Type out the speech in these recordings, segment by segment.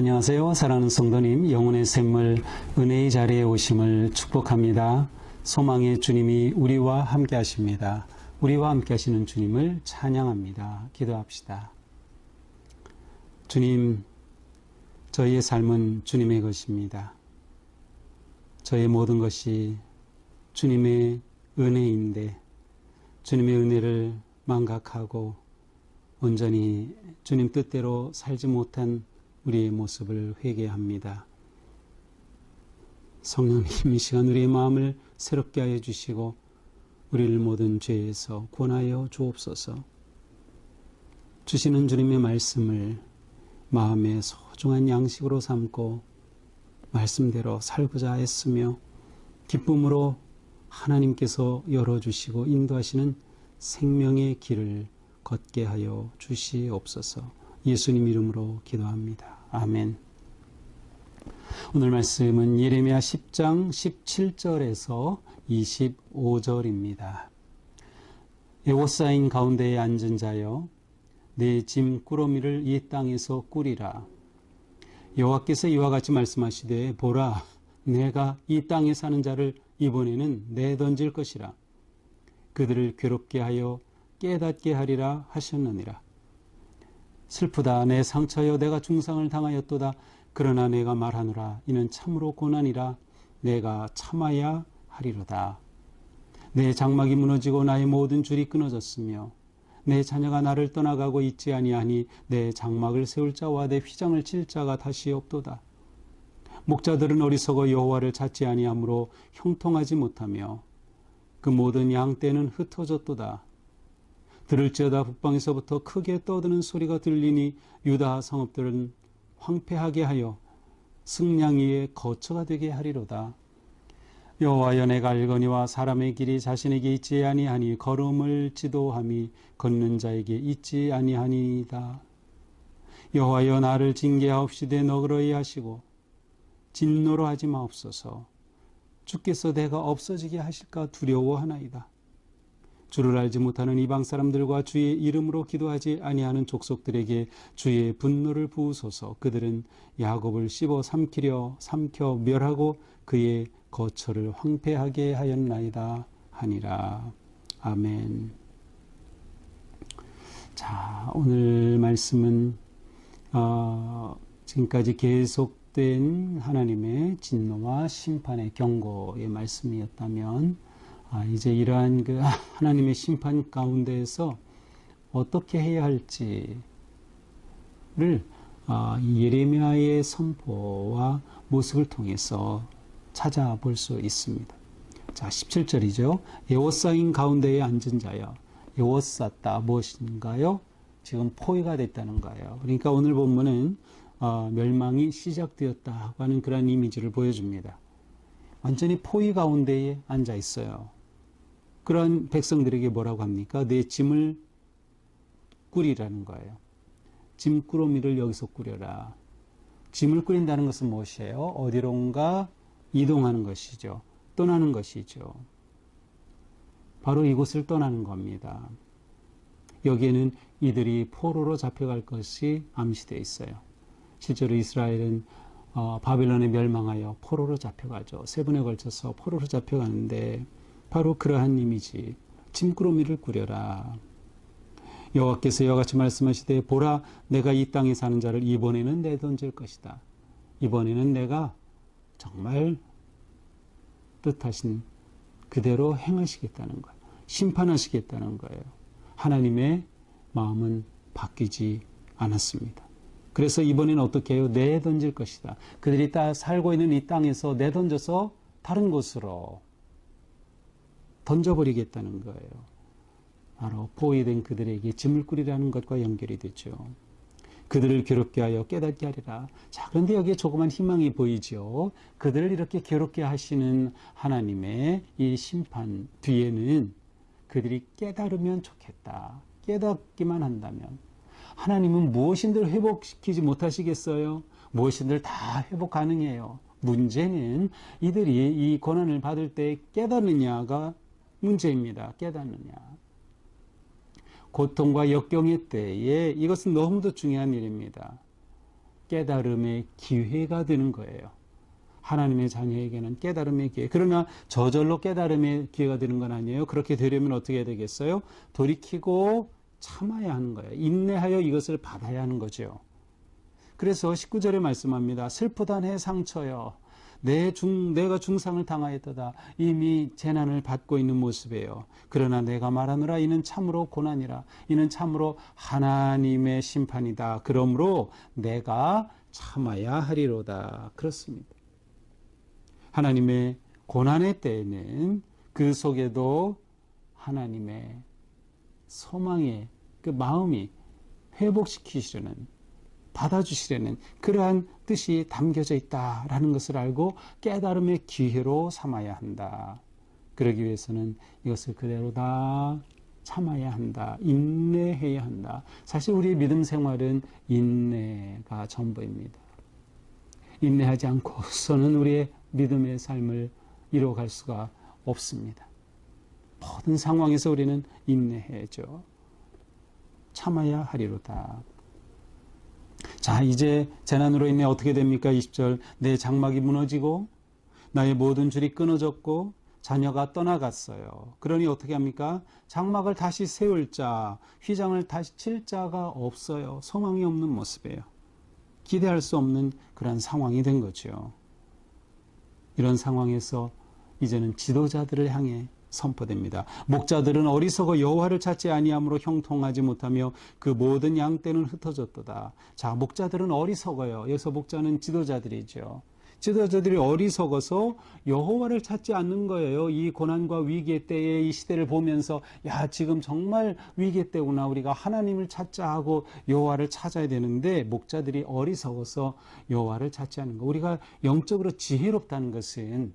안녕하세요. 사랑하는 성도님, 영혼의 샘물 은혜의 자리에 오심을 축복합니다. 소망의 주님이 우리와 함께 하십니다. 우리와 함께 하시는 주님을 찬양합니다. 기도합시다. 주님, 저희의 삶은 주님의 것입니다. 저의 모든 것이 주님의 은혜인데 주님의 은혜를 망각하고 온전히 주님 뜻대로 살지 못한 우리의 모습을 회개합니다. 성령님, 이 시간 우리의 마음을 새롭게 하여 주시고 우리를 모든 죄에서 구원하여 주옵소서. 주시는 주님의 말씀을 마음의 소중한 양식으로 삼고 말씀대로 살고자 했으며 기쁨으로 하나님께서 열어주시고 인도하시는 생명의 길을 걷게 하여 주시옵소서. 예수님 이름으로 기도합니다. 아멘. 오늘 말씀은 예레미야 10장 17절에서 25절입니다. 애워싸인 가운데에 앉은 자여, 내 짐 꾸러미를 이 땅에서 꾸리라. 여호와께서 이와 같이 말씀하시되, 보라, 내가 이 땅에 사는 자를 이번에는 내던질 것이라. 그들을 괴롭게 하여 깨닫게 하리라 하셨느니라. 슬프다, 내 상처여, 내가 중상을 당하였도다. 그러나 내가 말하노라, 이는 참으로 고난이라. 내가 참아야 하리로다. 내 장막이 무너지고 나의 모든 줄이 끊어졌으며 내 자녀가 나를 떠나가고 있지 아니하니 내 장막을 세울 자와 내 휘장을 칠 자가 다시 없도다. 목자들은 어리석어 여호와를 찾지 아니하므로 형통하지 못하며 그 모든 양떼는 흩어졌도다. 들을지어다 북방에서부터 크게 떠드는 소리가 들리니 유다 성읍들은 황폐하게 하여 승냥이의 거처가 되게 하리로다. 여호와여, 내가 알거니와 사람의 길이 자신에게 있지 아니하니 걸음을 지도함이 걷는 자에게 있지 아니하니이다. 여호와여, 나를 징계하옵시되 너그러이 하시고 진노로 하지 마옵소서. 주께서 내가 없어지게 하실까 두려워하나이다. 주를 알지 못하는 이방 사람들과 주의 이름으로 기도하지 아니하는 족속들에게 주의 분노를 부으소서. 그들은 야곱을 씹어 삼켜 멸하고 그의 거처를 황폐하게 하였나이다 하니라. 아멘. 자, 오늘 말씀은 지금까지 계속된 하나님의 진노와 심판의 경고의 말씀이었다면, 이제 이러한 그 하나님의 심판 가운데에서 어떻게 해야 할지를 예레미야의 선포와 모습을 통해서 찾아볼 수 있습니다. 자, 17절이죠. 애워싸인 가운데에 앉은 자여. 애워쌌다 무엇인가요? 지금 포위가 됐다는 거예요. 그러니까 오늘 본문은 멸망이 시작되었다고 하는 그런 이미지를 보여줍니다. 완전히 포위 가운데에 앉아 있어요. 그런 백성들에게 뭐라고 합니까? 내 짐을 꾸리라는 거예요. 짐 꾸러미를 여기서 꾸려라. 짐을 꾸린다는 것은 무엇이에요? 어디론가 이동하는 것이죠. 떠나는 것이죠. 바로 이곳을 떠나는 겁니다. 여기에는 이들이 포로로 잡혀갈 것이 암시되어 있어요. 실제로 이스라엘은 바벨론에 멸망하여 포로로 잡혀가죠. 3번에 걸쳐서 포로로 잡혀가는데 바로 그러한 이미지, 짐꾸러미를 꾸려라. 여호와께서 이와 같이 말씀하시되, 보라, 내가 이 땅에 사는 자를 이번에는 내던질 것이다. 이번에는 내가 정말 뜻하신 그대로 행하시겠다는 거예요. 심판하시겠다는 거예요. 하나님의 마음은 바뀌지 않았습니다. 그래서 이번에는 어떻게 해요? 내던질 것이다. 그들이 살고 있는 이 땅에서 내던져서 다른 곳으로 던져버리겠다는 거예요. 바로 포위된 그들에게 짐을 꾸리라는 것과 연결이 되죠. 그들을 괴롭게 하여 깨닫게 하리라. 자, 그런데 여기에 조그만 희망이 보이죠. 그들을 이렇게 괴롭게 하시는 하나님의 이 심판 뒤에는 그들이 깨달으면 좋겠다. 깨닫기만 한다면. 하나님은 무엇인들 회복시키지 못하시겠어요? 무엇인들 다 회복 가능해요. 문제는 이들이 이 고난을 받을 때 깨닫느냐가 문제입니다. 깨닫느냐. 고통과 역경의 때에 이것은 너무도 중요한 일입니다. 깨달음의 기회가 되는 거예요. 하나님의 자녀에게는 깨달음의 기회. 그러나 저절로 깨달음의 기회가 되는 건 아니에요. 그렇게 되려면 어떻게 해야 되겠어요? 돌이키고 참아야 하는 거예요. 인내하여 이것을 받아야 하는 거죠. 그래서 19절에 말씀합니다. 슬프다 내 상처여. 내가 중상을 당하였도다. 이미 재난을 받고 있는 모습이에요. 그러나 내가 말하노라 이는 참으로 고난이라. 이는 참으로 하나님의 심판이다. 그러므로 내가 참아야 하리로다. 그렇습니다. 하나님의 고난의 때에는 그 속에도 하나님의 소망의 그 마음이 회복시키시려는, 받아주시려는 그러한 뜻이 담겨져 있다라는 것을 알고 깨달음의 기회로 삼아야 한다. 그러기 위해서는 이것을 그대로 다 참아야 한다. 인내해야 한다. 사실 우리의 믿음 생활은 인내가 전부입니다. 인내하지 않고서는 우리의 믿음의 삶을 이루어갈 수가 없습니다. 모든 상황에서 우리는 인내해야죠. 참아야 하리로다. 자, 이제 재난으로 인해 어떻게 됩니까? 20절. 내 장막이 무너지고 나의 모든 줄이 끊어졌고 자녀가 떠나갔어요. 그러니 어떻게 합니까? 장막을 다시 세울 자, 휘장을 다시 칠 자가 없어요. 소망이 없는 모습이에요. 기대할 수 없는 그런 상황이 된 거죠. 이런 상황에서 이제는 지도자들을 향해 선포됩니다. 목자들은 어리석어 여호와를 찾지 아니함으로 형통하지 못하며 그 모든 양떼는 흩어졌도다. 자, 목자들은 어리석어요. 여기서 목자는 지도자들이죠. 지도자들이 어리석어서 여호와를 찾지 않는 거예요. 이 고난과 위기의 때에 이 시대를 보면서 야, 지금 정말 위기의 때구나. 우리가 하나님을 찾자 하고 여호와를 찾아야 되는데 목자들이 어리석어서 여호와를 찾지 않는 거. 우리가 영적으로 지혜롭다는 것은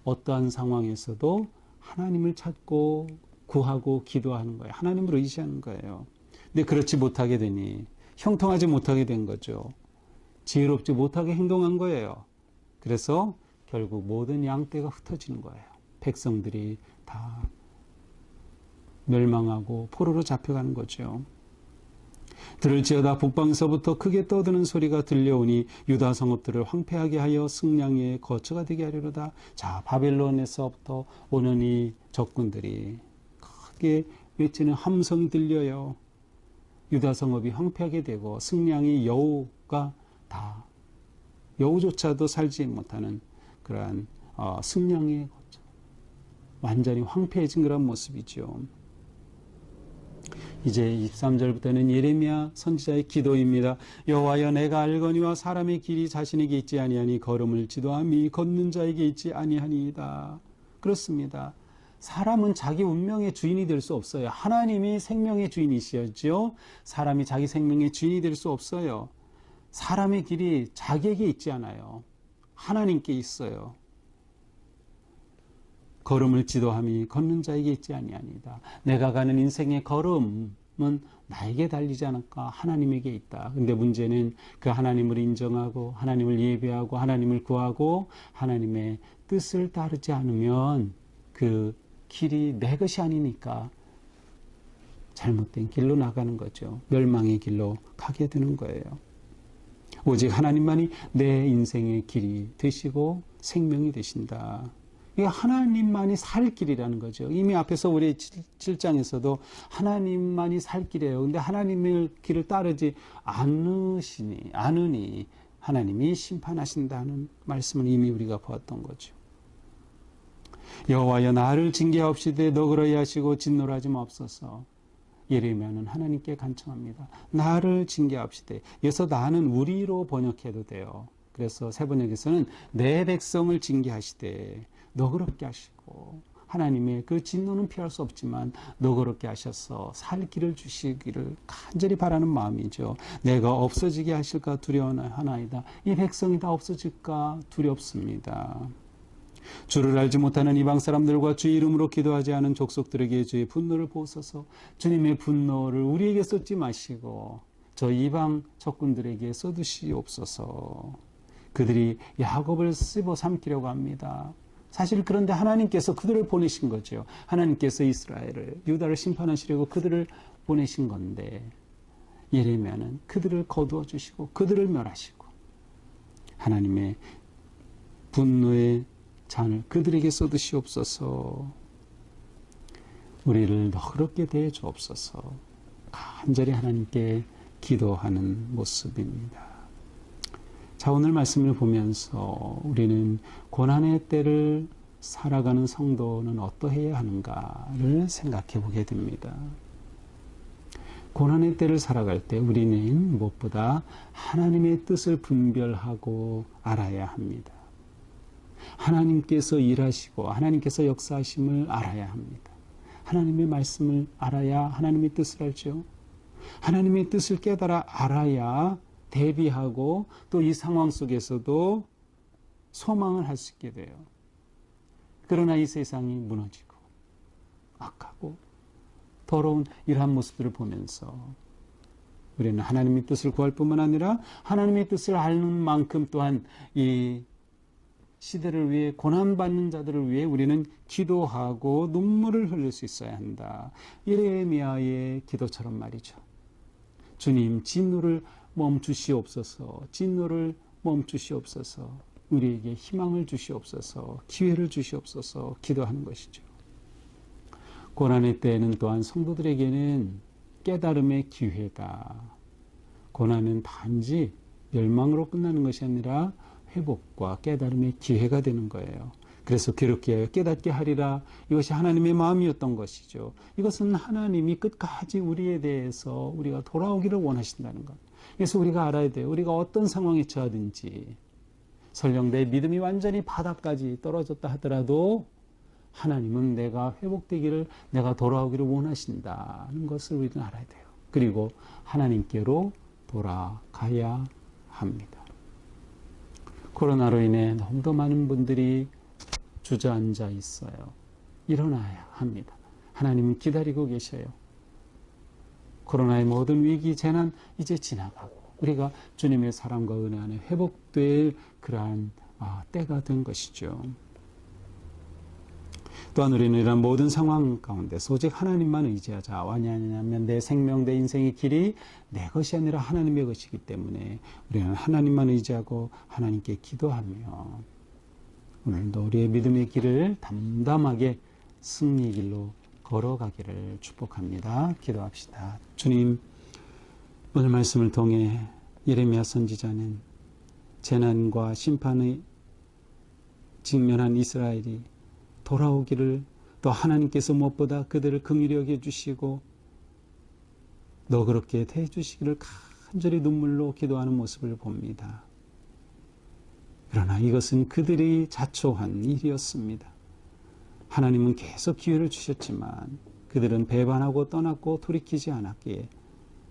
어떠한 상황에서도 하나님을 찾고 구하고 기도하는 거예요. 하나님을 의지하는 거예요. 근데 그렇지 못하게 되니 형통하지 못하게 된 거죠. 지혜롭지 못하게 행동한 거예요. 그래서 결국 모든 양떼가 흩어지는 거예요. 백성들이 다 멸망하고 포로로 잡혀가는 거죠. 들을지어다 북방서부터 크게 떠드는 소리가 들려오니 유다 성읍들을 황폐하게 하여 승량의 거처가 되게 하려로다. 자, 바벨론에서부터 오는 이 적군들이 크게 외치는 함성이 들려요. 유다 성읍이 황폐하게 되고 승량의 여우가 다 여우조차도 살지 못하는 그러한 승량의 거처, 완전히 황폐해진 그런 모습이죠. 이제 23절부터는 예레미야 선지자의 기도입니다. 여호와여 내가 알거니와 사람의 길이 자신에게 있지 아니하니 걸음을 지도함이 걷는 자에게 있지 아니하니이다. 그렇습니다. 사람은 자기 운명의 주인이 될 수 없어요. 하나님이 생명의 주인이시죠. 사람이 자기 생명의 주인이 될 수 없어요. 사람의 길이 자기에게 있지 않아요. 하나님께 있어요. 걸음을 지도함이 걷는 자에게 있지 아니하니이다. 내가 가는 인생의 걸음은 나에게 달리지 않을까? 하나님에게 있다. 근데 문제는 그 하나님을 인정하고 하나님을 예배하고 하나님을 구하고 하나님의 뜻을 따르지 않으면 그 길이 내 것이 아니니까 잘못된 길로 나가는 거죠. 멸망의 길로 가게 되는 거예요. 오직 하나님만이 내 인생의 길이 되시고 생명이 되신다. 이게 하나님만이 살 길이라는 거죠. 이미 앞에서 우리 7장에서도 하나님만이 살 길이에요. 근데 하나님의 길을 따르지 않으니 하나님이 심판하신다는 말씀을 이미 우리가 보았던 거죠. 여호와여 나를 징계하옵시되 너그러이 하시고 진노하지 마옵소서. 예레미야는 하나님께 간청합니다. 나를 징계하옵시되. 여기서 나는 우리로 번역해도 돼요. 그래서 새 번역에서는 내 백성을 징계하시되 너그럽게 하시고 하나님의 그 진노는 피할 수 없지만 너그럽게 하셔서 살 길을 주시기를 간절히 바라는 마음이죠. 내가 없어지게 하실까 두려워하나이다. 이 백성이 다 없어질까 두렵습니다. 주를 알지 못하는 이방 사람들과 주의 이름으로 기도하지 않은 족속들에게 주의 분노를 부으소서. 주님의 분노를 우리에게 쏟지 마시고 저 이방 적군들에게 쏟으시옵소서. 그들이 야곱을 씹어 삼키려고 합니다. 사실 그런데 하나님께서 그들을 보내신 거죠. 하나님께서 이스라엘을, 유다를 심판하시려고 그들을 보내신 건데 예레미야는 그들을 거두어 주시고 그들을 멸하시고 하나님의 분노의 잔을 그들에게 쏟으시옵소서. 우리를 너그럽게 대해 주옵소서. 간절히 하나님께 기도하는 모습입니다. 자, 오늘 말씀을 보면서 우리는 고난의 때를 살아가는 성도는 어떠해야 하는가를 생각해 보게 됩니다. 고난의 때를 살아갈 때 우리는 무엇보다 하나님의 뜻을 분별하고 알아야 합니다. 하나님께서 일하시고 하나님께서 역사하심을 알아야 합니다. 하나님의 말씀을 알아야 하나님의 뜻을 알죠. 하나님의 뜻을 깨달아 알아야 대비하고 또 이 상황 속에서도 소망을 할 수 있게 돼요. 그러나 이 세상이 무너지고 악하고 더러운 이러한 모습들을 보면서 우리는 하나님의 뜻을 구할 뿐만 아니라 하나님의 뜻을 아는 만큼 또한 이 시대를 위해 고난받는 자들을 위해 우리는 기도하고 눈물을 흘릴 수 있어야 한다. 예레미야의 기도처럼 말이죠. 주님, 진노를 멈추시옵소서. 진노를 멈추시옵소서. 우리에게 희망을 주시옵소서. 기회를 주시옵소서. 기도하는 것이죠. 고난의 때에는 또한 성도들에게는 깨달음의 기회다. 고난은 단지 멸망으로 끝나는 것이 아니라 회복과 깨달음의 기회가 되는 거예요. 그래서 괴롭게 깨닫게 하리라. 이것이 하나님의 마음이었던 것이죠. 이것은 하나님이 끝까지 우리에 대해서 우리가 돌아오기를 원하신다는 것. 그래서 우리가 알아야 돼요. 우리가 어떤 상황에 처하든지 설령 내 믿음이 완전히 바닥까지 떨어졌다 하더라도 하나님은 내가 회복되기를, 내가 돌아오기를 원하신다는 것을 우리는 알아야 돼요. 그리고 하나님께로 돌아가야 합니다. 코로나로 인해 너무도 많은 분들이 주저앉아 있어요. 일어나야 합니다. 하나님은 기다리고 계셔요. 코로나의 모든 위기, 재난 이제 지나가고 우리가 주님의 사랑과 은혜 안에 회복될 그러한 때가 된 것이죠. 또한 우리는 이런 모든 상황 가운데서 오직 하나님만 의지하자. 왜냐하면 내 생명, 내 인생의 길이 내 것이 아니라 하나님의 것이기 때문에 우리는 하나님만 의지하고 하나님께 기도하며 오늘도 우리의 믿음의 길을 담담하게 승리의 길로 걸어가기를 축복합니다. 기도합시다. 주님, 오늘 말씀을 통해 예레미야 선지자는 재난과 심판의 직면한 이스라엘이 돌아오기를, 또 하나님께서 무엇보다 그들을 긍휼히 여겨주시고 너그럽게 대해주시기를 간절히 눈물로 기도하는 모습을 봅니다. 그러나 이것은 그들이 자초한 일이었습니다. 하나님은 계속 기회를 주셨지만 그들은 배반하고 떠났고 돌이키지 않았기에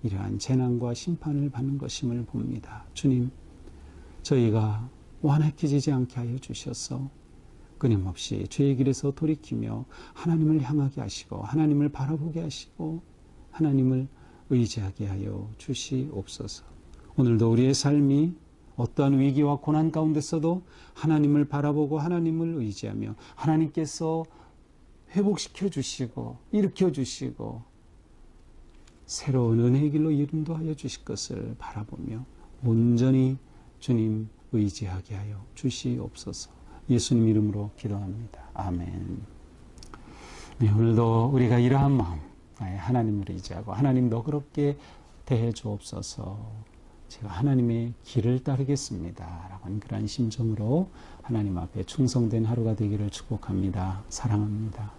이러한 재난과 심판을 받는 것임을 봅니다. 주님, 저희가 완악해지지 않게 하여 주셔서 끊임없이 죄의 길에서 돌이키며 하나님을 향하게 하시고 하나님을 바라보게 하시고 하나님을 의지하게 하여 주시옵소서. 오늘도 우리의 삶이 어떠한 위기와 고난 가운데서도 하나님을 바라보고 하나님을 의지하며 하나님께서 회복시켜 주시고 일으켜 주시고 새로운 은혜의 길로 인도하여 주실 것을 바라보며 온전히 주님 의지하게 하여 주시옵소서. 예수님 이름으로 기도합니다. 아멘. 네, 오늘도 우리가 이러한 마음, 하나님을 의지하고 하나님 너그럽게 대해 주옵소서. 제가 하나님의 길을 따르겠습니다. 라는 그런 심정으로 하나님 앞에 충성된 하루가 되기를 축복합니다. 사랑합니다.